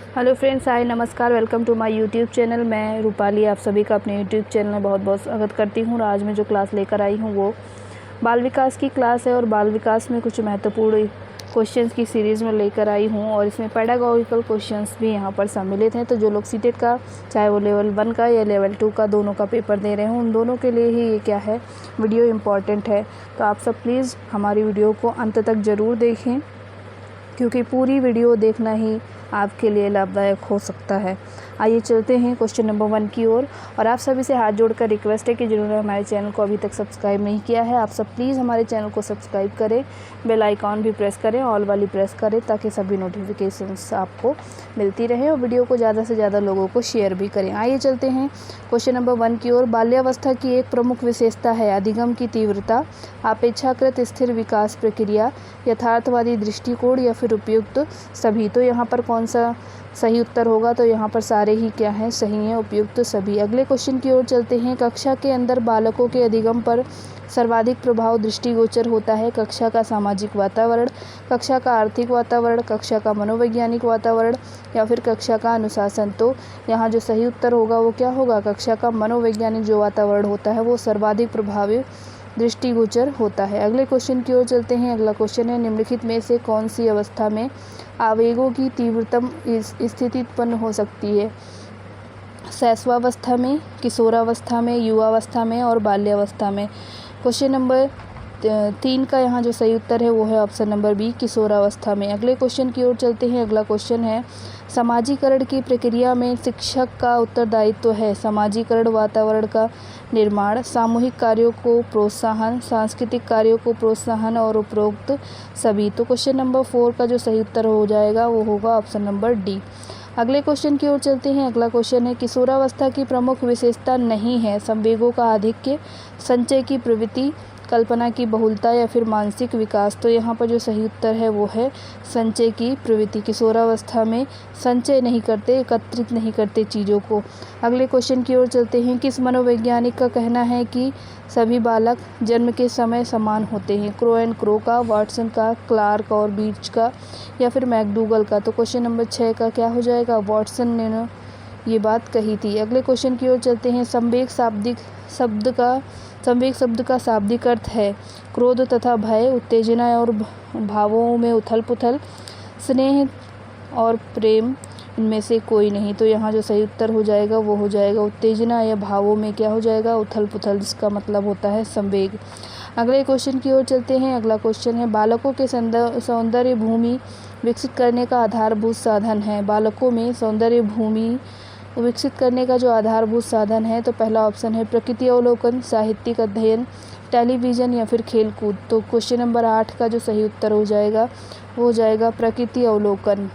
Hello friends, hi, नमस्कार, welcome to my YouTube channel. मैं रूपाली आप सभी का अपने यूट्यूब चैनल में बहुत बहुत स्वागत करती हूँ। और आज मैं जो क्लास लेकर आई हूँ वो बाल विकास की क्लास है और बाल विकास में कुछ महत्वपूर्ण क्वेश्चंस की सीरीज़ में लेकर आई हूँ और इसमें पेडागॉजिकल क्वेश्चंस भी यहाँ पर सम्मिलित हैं। तो जो लोग सीटेट का, चाहे वो लेवल 1 का या लेवल 2 का, दोनों का पेपर दे रहे हैं, उन दोनों के लिए ही ये क्या है, वीडियो इम्पॉर्टेंट है। तो आप सब प्लीज़ हमारी वीडियो को अंत तक ज़रूर देखें, क्योंकि पूरी वीडियो देखना ही आपके लिए लाभदायक हो सकता है। आइए चलते हैं क्वेश्चन नंबर 1 की ओर। और आप सभी से हाथ जोड़कर रिक्वेस्ट है कि जिन्होंने हमारे चैनल को अभी तक सब्सक्राइब नहीं किया है, आप सब प्लीज़ हमारे चैनल को सब्सक्राइब करें, बेल आइकॉन भी प्रेस करें, ऑल वाली प्रेस करें, ताकि सभी नोटिफिकेशंस आपको मिलती रहे, और वीडियो को ज़्यादा से ज़्यादा लोगों को शेयर भी करें। आइए चलते हैं क्वेश्चन नंबर 1 की ओर। बाल्यावस्था की एक प्रमुख विशेषता है अधिगम की तीव्रता, अपेक्षाकृत स्थिर विकास प्रक्रिया, यथार्थवादी दृष्टिकोण या फिर उपयुक्त सभी। तो यहाँ पर कौन सा सही उत्तर होगा? तो यहाँ पर सारे ही क्या हैं, सही हैं, उपयुक्त सभी। अगले क्वेश्चन की ओर चलते हैं। कक्षा के अंदर बालकों के अधिगम पर सर्वाधिक प्रभाव दृष्टिगोचर होता है कक्षा का सामाजिक वातावरण, कक्षा का आर्थिक वातावरण, कक्षा का मनोवैज्ञानिक वातावरण या फिर कक्षा का अनुशासन। तो यहाँ जो सही उत्तर होगा वो क्या होगा? कक्षा का मनोवैज्ञानिक जो वातावरण होता है वो सर्वाधिक प्रभावी दृष्टिगोचर होता है। अगले क्वेश्चन की ओर चलते हैं। अगला क्वेश्चन है, निम्नलिखित में से कौन सी अवस्था में आवेगों की तीव्रतम स्थिति उत्पन्न हो सकती है? शैशवावस्था में, किशोरावस्था में, युवावस्था में और बाल्यावस्था में। क्वेश्चन नंबर 3 का यहाँ जो सही उत्तर है वो है ऑप्शन नंबर बी, किशोरावस्था में। अगले क्वेश्चन की ओर चलते हैं। अगला क्वेश्चन है, समाजीकरण की प्रक्रिया में शिक्षक का उत्तरदायित्व है? समाजीकरण, वातावरण का निर्माण, सामूहिक कार्यों को प्रोत्साहन, सांस्कृतिक कार्यों को प्रोत्साहन और उपरोक्त सभी। तो क्वेश्चन नंबर 4 का जो सही उत्तर हो जाएगा वो होगा ऑप्शन नंबर डी। अगले क्वेश्चन की ओर चलते हैं। अगला क्वेश्चन है, किशोरावस्था की प्रमुख विशेषता नहीं है संवेगों का आधिक्य, संचय की प्रवृत्ति, कल्पना की बहुलता या फिर मानसिक विकास। तो यहाँ पर जो सही उत्तर है वो है संचय की प्रवृत्ति। किशोरावस्था में संचय नहीं करते, एकत्रित नहीं करते चीज़ों को। अगले क्वेश्चन की ओर चलते हैं। किस मनोवैज्ञानिक का कहना है कि सभी बालक जन्म के समय समान होते हैं? क्रो एंड क्रो का, वाटसन का, क्लार्क और बीच का या फिर मैकडूगल का। तो क्वेश्चन नंबर 6 का क्या हो जाएगा? वाटसन ने ये बात कही थी। अगले क्वेश्चन की ओर चलते हैं। संवेग शब्द का शाब्दिक अर्थ है क्रोध तथा भय, उत्तेजना और भावों में उथल पुथल, स्नेह और प्रेम, इनमें से कोई नहीं। तो यहाँ जो सही उत्तर हो जाएगा वो हो जाएगा उत्तेजना या भावों में क्या हो जाएगा? उथल पुथल, जिसका मतलब होता है संवेग। अगले क्वेश्चन की ओर चलते हैं। अगला क्वेश्चन है, बालकों के सौंदर्य भूमि विकसित करने का आधारभूत साधन है? बालकों में सौंदर्य भूमि विकसित करने का जो आधारभूत साधन है, तो पहला ऑप्शन है प्रकृति अवलोकन, साहित्यिक अध्ययन, टेलीविज़न या फिर खेलकूद। तो क्वेश्चन नंबर 8 का जो सही उत्तर हो जाएगा वो हो जाएगा प्रकृति अवलोकन।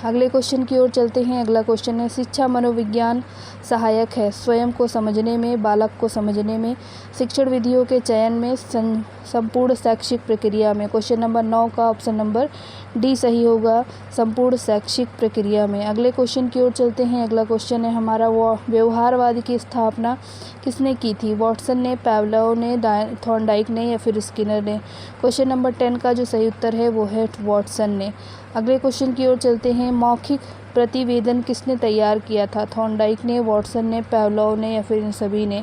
अगले क्वेश्चन की ओर चलते हैं। अगला क्वेश्चन है, शिक्षा मनोविज्ञान सहायक है स्वयं को समझने में, बालक को समझने में, शिक्षण विधियों के चयन में, संपूर्ण शैक्षिक प्रक्रिया में। क्वेश्चन नंबर 9 का ऑप्शन नंबर डी सही होगा, संपूर्ण शैक्षिक प्रक्रिया में। अगले क्वेश्चन की ओर चलते हैं। अगला क्वेश्चन है हमारा, वो व्यवहारवाद की स्थापना किसने की थी? वाटसन ने, पावलोव ने, थॉर्नडाइक ने या फिर स्किनर ने। क्वेश्चन नंबर 10 का जो सही उत्तर है वो है वाटसन ने। अगले क्वेश्चन की ओर चलते हैं। मौखिक प्रतिवेदन किसने तैयार किया था? थॉर्नडाइक ने, वाटसन ने, पावलोव ने या फिर इन सभी ने।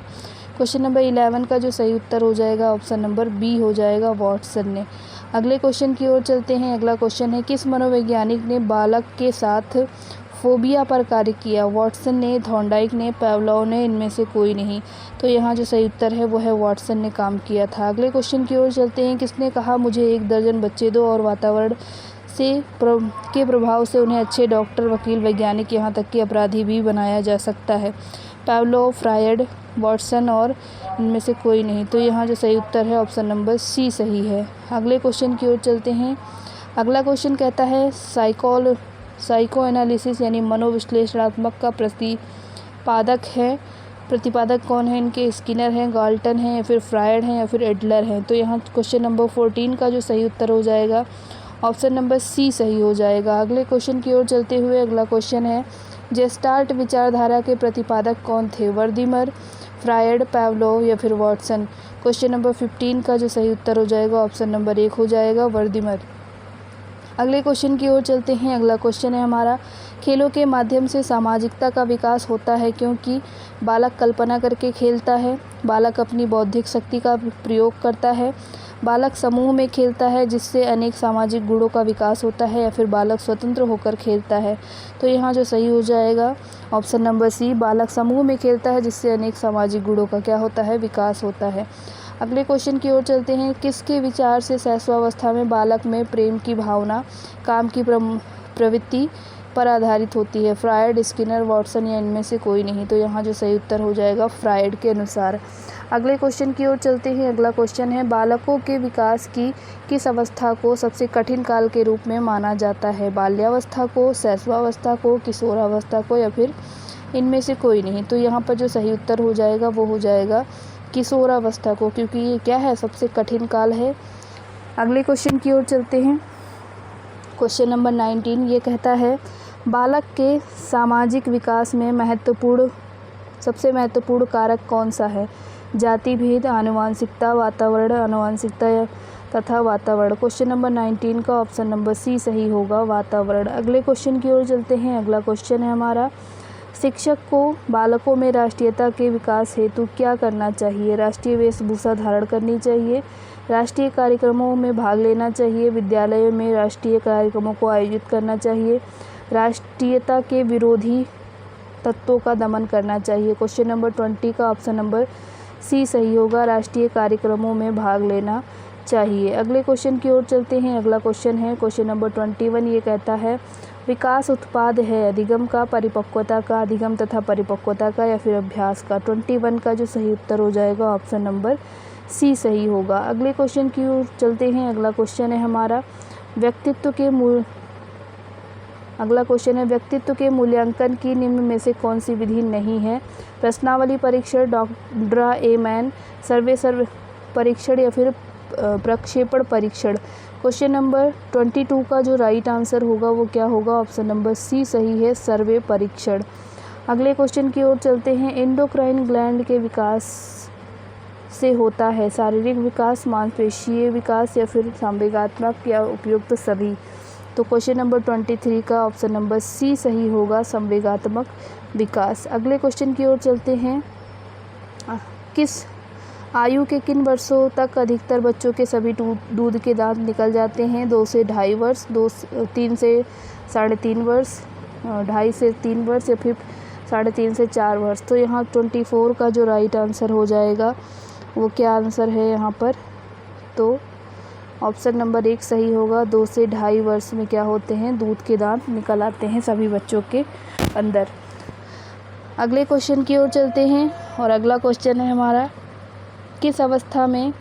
क्वेश्चन नंबर 11 का जो सही उत्तर हो जाएगा ऑप्शन नंबर बी हो जाएगा, वाटसन ने। अगले क्वेश्चन की ओर चलते हैं। अगला क्वेश्चन है, किस मनोवैज्ञानिक ने बालक के साथ फोबिया पर कार्य किया? वाटसन ने, थॉर्नडाइक ने, पावलोव ने, इनमें से कोई नहीं। तो यहाँ जो सही उत्तर है वो है वाटसन ने काम किया था। अगले क्वेश्चन की ओर चलते हैं। किसने कहा मुझे 1 दर्जन बच्चे दो और वातावरण के प्रभाव से उन्हें अच्छे डॉक्टर, वकील, वैज्ञानिक, यहाँ तक कि अपराधी भी बनाया जा सकता है? पावलोव, फ्रायड, वाटसन और इनमें से कोई नहीं। तो यहाँ जो सही उत्तर है ऑप्शन नंबर सी सही है। अगले क्वेश्चन की ओर चलते हैं। अगला क्वेश्चन कहता है, साइको एनालिसिस यानी मनोविश्लेषणात्मक का प्रतिपादक कौन है इनके? स्किनर हैं, गाल्टन हैं या फिर फ्रायड हैं या फिर एडलर हैं। तो यहाँ क्वेश्चन नंबर 14 का जो सही उत्तर हो जाएगा ऑप्शन नंबर सी सही हो जाएगा। अगले क्वेश्चन की ओर चलते हुए अगला क्वेश्चन है, जेस्टाल्ट विचारधारा के प्रतिपादक कौन थे? वर्दीमर, फ्रायड, पावलोव या फिर वाटसन। क्वेश्चन नंबर 15 का जो सही उत्तर हो जाएगा ऑप्शन नंबर 1 हो जाएगा, वर्दीमर। अगले क्वेश्चन की ओर चलते हैं। अगला क्वेश्चन है हमारा, खेलों के माध्यम से सामाजिकता का विकास होता है क्योंकि बालक कल्पना करके खेलता है, बालक अपनी बौद्धिक शक्ति का प्रयोग करता है, बालक समूह में खेलता है जिससे अनेक सामाजिक गुणों का विकास होता है, या फिर बालक स्वतंत्र होकर खेलता है। तो यहाँ जो सही हो जाएगा ऑप्शन नंबर सी, बालक समूह में खेलता है जिससे अनेक सामाजिक गुणों का क्या होता है, विकास होता है। अगले क्वेश्चन की ओर चलते हैं। किसके विचार से शैशवावस्था में बालक में प्रेम की भावना, काम की प्रवृत्ति पर आधारित होती है? फ्रायड, स्किनर, वॉटसन या इनमें से कोई नहीं। तो यहाँ जो सही उत्तर हो जाएगा फ्रायड के अनुसार। अगले क्वेश्चन की ओर चलते हैं। अगला क्वेश्चन है, बालकों के विकास की किस अवस्था को सबसे कठिन काल के रूप में माना जाता है? बाल्यावस्था को, शैशवावस्था को, किशोरावस्था को या फिर इनमें से कोई नहीं। तो यहाँ पर जो सही उत्तर हो जाएगा वो हो जाएगा किशोरावस्था को, क्योंकि ये क्या है, सबसे कठिन काल है। अगले क्वेश्चन की ओर चलते हैं। क्वेश्चन नंबर 19 ये कहता है, बालक के सामाजिक विकास में सबसे महत्वपूर्ण कारक कौन सा है? जाति भेद, आनुवंशिकता, वातावरण, आनुवंशिकता तथा वातावरण। क्वेश्चन नंबर 19 का ऑप्शन नंबर सी सही होगा, वातावरण। अगले क्वेश्चन की ओर चलते हैं। अगला क्वेश्चन है हमारा, शिक्षक को बालकों में राष्ट्रीयता के विकास हेतु क्या करना चाहिए? राष्ट्रीय वेशभूषा धारण करनी चाहिए, राष्ट्रीय कार्यक्रमों में भाग लेना चाहिए, विद्यालयों में राष्ट्रीय कार्यक्रमों को आयोजित करना चाहिए, राष्ट्रीयता के विरोधी तत्वों का दमन करना चाहिए। क्वेश्चन नंबर 20 का ऑप्शन नंबर सी सही होगा, राष्ट्रीय कार्यक्रमों में भाग लेना चाहिए। अगले क्वेश्चन की ओर चलते हैं। अगला क्वेश्चन है क्वेश्चन नंबर 21। ये कहता है, विकास उत्पाद है अधिगम का, परिपक्वता का, अधिगम तथा परिपक्वता का या फिर अभ्यास का? 21 का जो सही उत्तर हो जाएगा ऑप्शन नंबर सी सही होगा। अगले क्वेश्चन की ओर चलते हैं। अगला क्वेश्चन है हमारा, व्यक्तित्व के मूल्यांकन की निम्न में से कौन सी विधि नहीं है? प्रश्नावली परीक्षण, ड्रा ए मैन, सर्वे परीक्षण या फिर प्रक्षेपण परीक्षण? क्वेश्चन नंबर 22 का जो राइट आंसर होगा वो क्या होगा? ऑप्शन नंबर सी सही है, सर्वे परीक्षण। अगले क्वेश्चन की ओर चलते हैं। एंडोक्राइन ग्लैंड के विकास से होता है शारीरिक विकास, मांसपेशीय विकास या फिर संवेगात्मक या उपयुक्त सभी? तो क्वेश्चन नंबर 23 का ऑप्शन नंबर सी सही होगा, संवेगात्मक विकास। अगले क्वेश्चन की ओर चलते हैं। किस आयु के किन वर्षों तक अधिकतर बच्चों के सभी दूध के दांत निकल जाते हैं? 2 से 2.5 वर्ष, 3 से 3.5 वर्ष, 2.5 से 3 वर्ष या फिर 3.5 से 4 वर्ष? तो यहाँ 24 का जो राइट आंसर हो जाएगा वो क्या आंसर है यहाँ पर? तो ऑप्शन नंबर 1 सही होगा, 2 से 2.5 वर्ष में क्या होते हैं, दूध के दांत निकल आते हैं सभी बच्चों के अंदर। अगले क्वेश्चन की ओर चलते हैं और अगला क्वेश्चन है हमारा, किस अवस्था में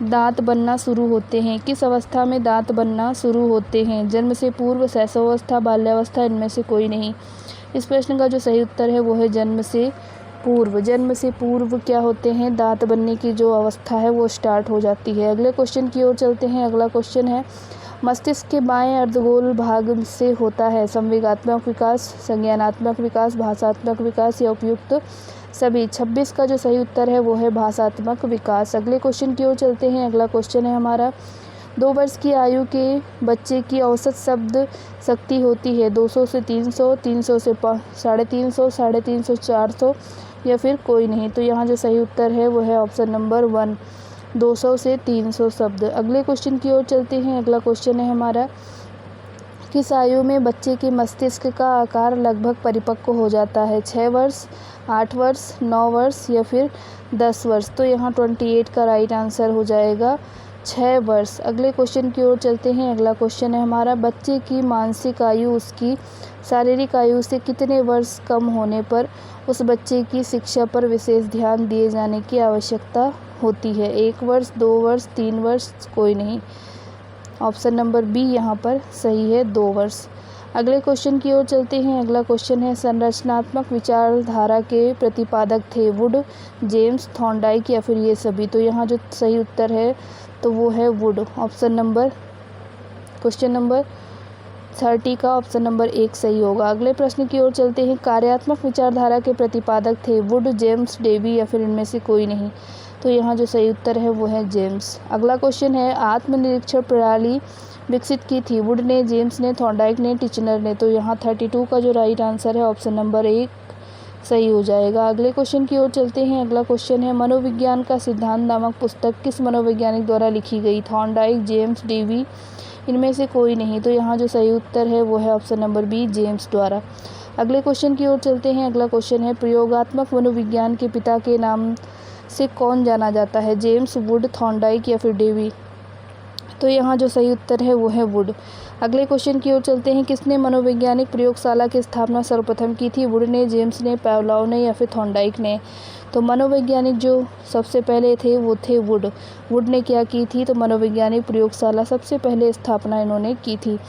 दांत बनना शुरू होते हैं? किस अवस्था में दांत बनना शुरू होते हैं? जन्म से पूर्व, शैशवावस्था, बाल्यावस्था, इनमें से कोई नहीं। इस प्रश्न का जो सही उत्तर है वो है जन्म से पूर्व। जन्म से पूर्व क्या होते हैं, दांत बनने की जो अवस्था है वो स्टार्ट हो जाती है। अगले क्वेश्चन की ओर चलते हैं। अगला क्वेश्चन है, मस्तिष्क के बाएं अर्धगोल भाग से होता है संवेगात्मक विकास, संज्ञानात्मक विकास, भाषात्मक विकास या उपयुक्त सभी? 26 का जो सही उत्तर है वो है भाषात्मक विकास। अगले क्वेश्चन की ओर चलते हैं। अगला क्वेश्चन है हमारा, 2 वर्ष की आयु के बच्चे की औसत शब्द शक्ति होती है 200 से 300, 300 से 350, 350, 400 या फिर कोई नहीं। तो यहाँ जो सही उत्तर है वो है ऑप्शन नंबर 1, 200 से 300 शब्द। अगले क्वेश्चन की ओर चलते हैं। अगला क्वेश्चन है हमारा, किस आयु में बच्चे के मस्तिष्क का आकार लगभग परिपक्व हो जाता है? 6 वर्ष, 8 वर्ष, 9 वर्ष या फिर 10 वर्ष? तो यहाँ 28 का राइट आंसर हो जाएगा 6 वर्ष। अगले क्वेश्चन की ओर चलते हैं। अगला क्वेश्चन है हमारा, बच्चे की मानसिक आयु उसकी शारीरिक आयु से कितने वर्ष कम होने पर उस बच्चे की शिक्षा पर विशेष ध्यान दिए जाने की आवश्यकता होती है? 1 वर्ष, 2 वर्ष, 3 वर्ष, कोई नहीं। ऑप्शन नंबर बी यहाँ पर सही है, 2 वर्ष। अगले क्वेश्चन की ओर चलते हैं। अगला क्वेश्चन है, संरचनात्मक विचारधारा के प्रतिपादक थे वुड, जेम्स, थॉर्नडाइक या फिर ये सभी? तो यहाँ जो सही उत्तर है तो वो है would. Option number question number 30 का ऑप्शन नंबर 1 सही होगा। अगले प्रश्न की ओर चलते हैं। कार्यात्मक विचारधारा के प्रतिपादक थे वुड, जेम्स, डेवी या फिर इनमें से कोई नहीं? तो यहाँ जो सही उत्तर है वो है जेम्स। अगला क्वेश्चन है, आत्मनिरीक्षण प्रणाली विकसित की थी? वुड ने, जेम्स ने, थॉर्नडाइक ने, टिचनर ने। तो यहाँ 32 का जो राइट आंसर है ऑप्शन नंबर 1 सही हो जाएगा। अगले क्वेश्चन की ओर चलते हैं। अगला क्वेश्चन है, मनोविज्ञान का सिद्धांत नामक पुस्तक किस मनोवैज्ञानिक द्वारा लिखी गई? थॉर्नडाइक, जेम्स, डेवी, इनमें से कोई नहीं। तो यहाँ जो सही उत्तर है वो है ऑप्शन नंबर बी, जेम्स द्वारा। अगले क्वेश्चन की ओर चलते हैं। अगला क्वेश्चन है, प्रयोगात्मक मनोविज्ञान के पिता के नाम से कौन जाना जाता है? जेम्स, वुड, थॉर्नडाइक या फिर डेवी? तो यहाँ जो सही उत्तर है वो है वुड। अगले क्वेश्चन की ओर चलते हैं। किसने मनोवैज्ञानिक प्रयोगशाला की स्थापना सर्वप्रथम की थी? वुड ने, जेम्स ने, पावलोव ने या फिर थॉर्नडाइक ने? तो मनोवैज्ञानिक जो सबसे पहले थे वो थे वुड। वुड ने क्या की थी? तो मनोवैज्ञानिक प्रयोगशाला सबसे पहले स्थापना इन्होंने की थी।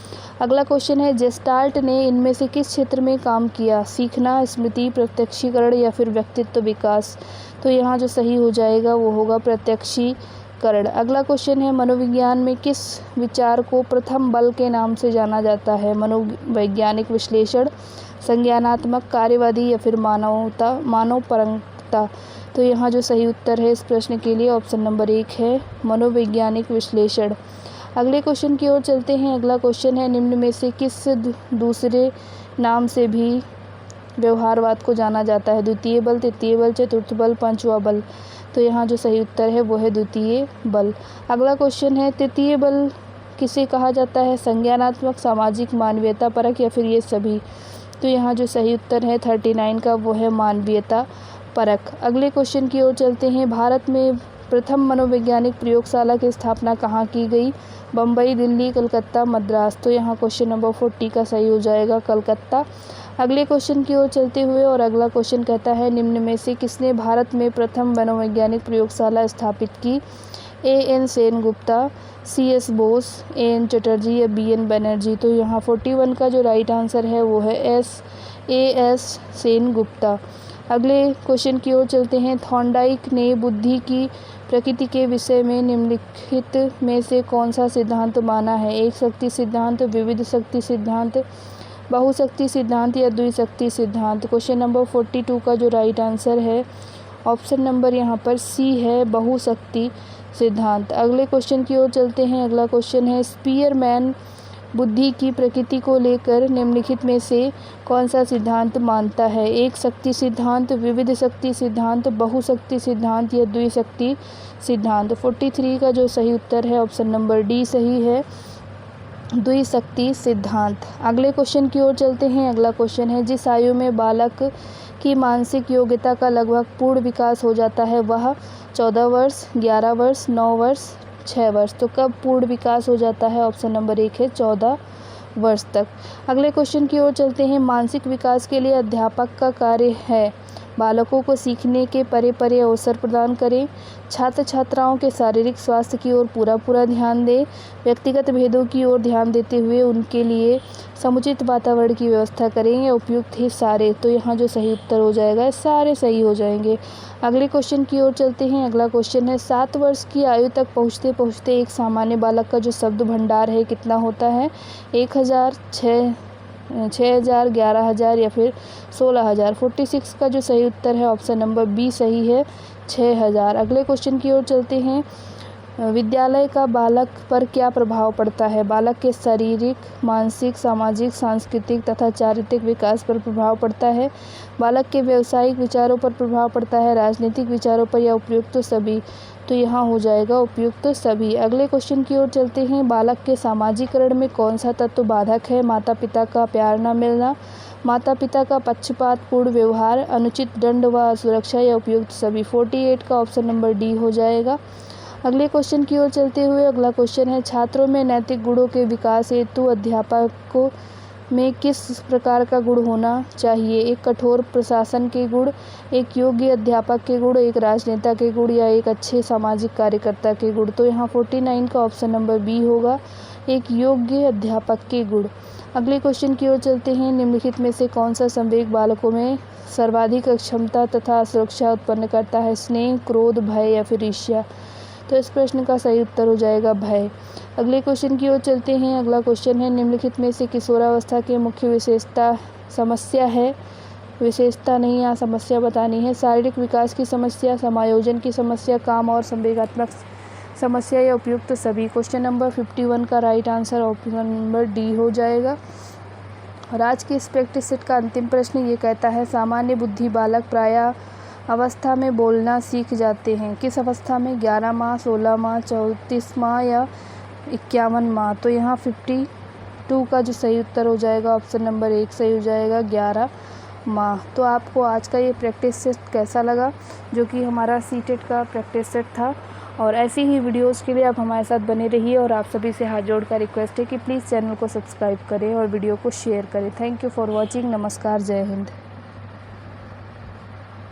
अगला क्वेश्चन है, गेस्टाल्ट ने इनमें से किस क्षेत्र में काम किया? सीखना, स्मृति, प्रत्यक्षीकरण या फिर व्यक्तित्व विकास? तो यहाँ जो सही हो जाएगा वो होगा प्रत्यक्षीकरण। अगला क्वेश्चन है, मनोविज्ञान में किस विचार को प्रथम बल के नाम से जाना जाता है? मनोवैज्ञानिक विश्लेषण, संज्ञानात्मक, कार्यवादी या फिर मानवपरकता? तो यहाँ जो सही उत्तर है इस प्रश्न के लिए ऑप्शन नंबर 1 है, मनोवैज्ञानिक विश्लेषण। अगले क्वेश्चन की ओर चलते हैं। अगला क्वेश्चन है, निम्न में से किस दूसरे नाम से भी व्यवहारवाद को जाना जाता है? द्वितीय बल, तृतीय बल, चतुर्थ बल, पांचवा बल? तो यहाँ जो सही उत्तर है वो है द्वितीय बल। अगला क्वेश्चन है, तृतीय बल किसे कहा जाता है? संज्ञानात्मक, सामाजिक, मानवीयता परक या फिर ये सभी? तो यहाँ जो सही उत्तर है 39 का वो है मानवीयता परक। अगले क्वेश्चन की ओर चलते हैं। भारत में प्रथम मनोवैज्ञानिक प्रयोगशाला की स्थापना कहाँ की गई? बम्बई, दिल्ली, कलकत्ता, मद्रास? तो यहाँ क्वेश्चन नंबर 40 का सही हो जाएगा कलकत्ता। अगले क्वेश्चन की ओर चलते हुए और अगला क्वेश्चन कहता है, निम्न में से किसने भारत में प्रथम मनोवैज्ञानिक प्रयोगशाला स्थापित की? A.N. Sengupta, C.S. Bose, A.N. Chatterjee या B.N. बनर्जी? तो यहाँ 41 का जो राइट आंसर है वो है A.S. सेनगुप्ता। अगले क्वेश्चन की ओर चलते हैं। थॉर्नडाइक ने बुद्धि की प्रकृति के विषय में निम्नलिखित में से कौन सा सिद्धांत माना है? एक शक्ति सिद्धांत, विविध शक्ति सिद्धांत, बहुशक्ति सिद्धांत या द्विशक्ति सिद्धांत? क्वेश्चन नंबर 42 का जो राइट आंसर है ऑप्शन नंबर यहाँ पर सी है, बहुशक्ति सिद्धांत। अगले क्वेश्चन की ओर चलते हैं। अगला क्वेश्चन है, स्पीयरमैन बुद्धि की प्रकृति को लेकर निम्नलिखित में से कौन सा सिद्धांत मानता है? एक शक्ति सिद्धांत, विविध शक्ति सिद्धांत, बहुशक्ति सिद्धांत या द्विशक्ति सिद्धांत? 43 का जो सही उत्तर है ऑप्शन नंबर डी सही है, द्विशक्ति सिद्धांत। अगले क्वेश्चन की ओर चलते हैं। अगला क्वेश्चन है, जिस आयु में बालक की मानसिक योग्यता का लगभग पूर्ण विकास हो जाता है वह 14 वर्ष, 11 वर्ष, 9 वर्ष, 6 वर्ष? तो कब पूर्ण विकास हो जाता है? ऑप्शन नंबर 1 है 14 वर्ष तक। अगले क्वेश्चन की ओर चलते हैं। मानसिक विकास के लिए अध्यापक का कार्य है बालकों को सीखने के परे अवसर प्रदान करें, छात्र छात्राओं के शारीरिक स्वास्थ्य की ओर पूरा ध्यान दें, व्यक्तिगत भेदों की ओर ध्यान देते हुए उनके लिए समुचित वातावरण की व्यवस्था करें या उपयुक्त ही सारे? तो यहाँ जो सही उत्तर हो जाएगा सारे सही हो जाएंगे। अगले क्वेश्चन की ओर चलते हैं। अगला क्वेश्चन है, 7 वर्ष की आयु तक पहुँचते पहुँचते एक सामान्य बालक का जो शब्द भंडार है कितना होता है? 1000, 6000, 11000 या फिर 16000? 46 का जो सही उत्तर है ऑप्शन नंबर बी सही है, 6000। अगले क्वेश्चन की ओर चलते हैं। विद्यालय का बालक पर क्या प्रभाव पड़ता है? बालक के शारीरिक, मानसिक, सामाजिक, सांस्कृतिक तथा चारित्रिक विकास पर प्रभाव पड़ता है, बालक के व्यावसायिक विचारों पर प्रभाव पड़ता है, राजनीतिक विचारों पर या उपयुक्त सभी? तो यहाँ हो जाएगा उपयुक्त सभी। अगले क्वेश्चन की ओर चलते हैं। बालक के सामाजिकरण में कौन सा तत्व बाधक है? माता पिता का प्यार न मिलना, माता पिता का पक्षपातपूर्ण व्यवहार, अनुचित दंड व सुरक्षा या उपयुक्त सभी? 48 का ऑप्शन नंबर डी हो जाएगा। अगले क्वेश्चन की ओर चलते हुए अगला क्वेश्चन है, छात्रों में नैतिक गुणों के विकास हेतु अध्यापकों में किस प्रकार का गुण होना चाहिए? एक कठोर प्रशासन के गुण, एक योग्य अध्यापक के गुण, एक राजनेता के गुण या एक अच्छे सामाजिक कार्यकर्ता के गुण? तो यहाँ 49 का ऑप्शन नंबर बी होगा, एक योग्य अध्यापक के गुण। अगले क्वेश्चन की ओर चलते हैं। निम्नलिखित में से कौन सा संवेग बालकों में सर्वाधिक अक्षमता तथा सुरक्षा उत्पन्न करता है? स्नेह, क्रोध, भय या फिर ईर्ष्या? तो इस प्रश्न का सही उत्तर हो जाएगा भय। अगले क्वेश्चन की ओर चलते हैं। अगला क्वेश्चन है, निम्नलिखित में से किशोरावस्था की मुख्य विशेषता नहीं, यहाँ समस्या बतानी है। शारीरिक विकास की समस्या, समायोजन की समस्या, काम और संवेगात्मक समस्या या उपयुक्त सभी। क्वेश्चन नंबर 51 का right answer option number D हो जाएगा। और आज की इस प्रैक्टिस सेट का अंतिम प्रश्न ये कहता है, सामान्य बुद्धि बालक प्रायः अवस्था में बोलना सीख जाते हैं। किस अवस्था में? 11 माह, 16 माह, 34 माह या 51 माह। तो यहाँ 52 का जो सही उत्तर हो जाएगा ऑप्शन नंबर 1 सही हो जाएगा, 11 माह। तो आपको आज का ये प्रैक्टिस सेट कैसा लगा, जो कि हमारा सीटेट का प्रैक्टिस सेट था। और ऐसी ही वीडियोस के लिए आप हमारे साथ बने रहिए और आप सभी से हाथ जोड़कर रिक्वेस्ट है कि प्लीज़ चैनल को सब्सक्राइब करें और वीडियो को शेयर करें। Thank you for watching. नमस्कार, जय हिंद।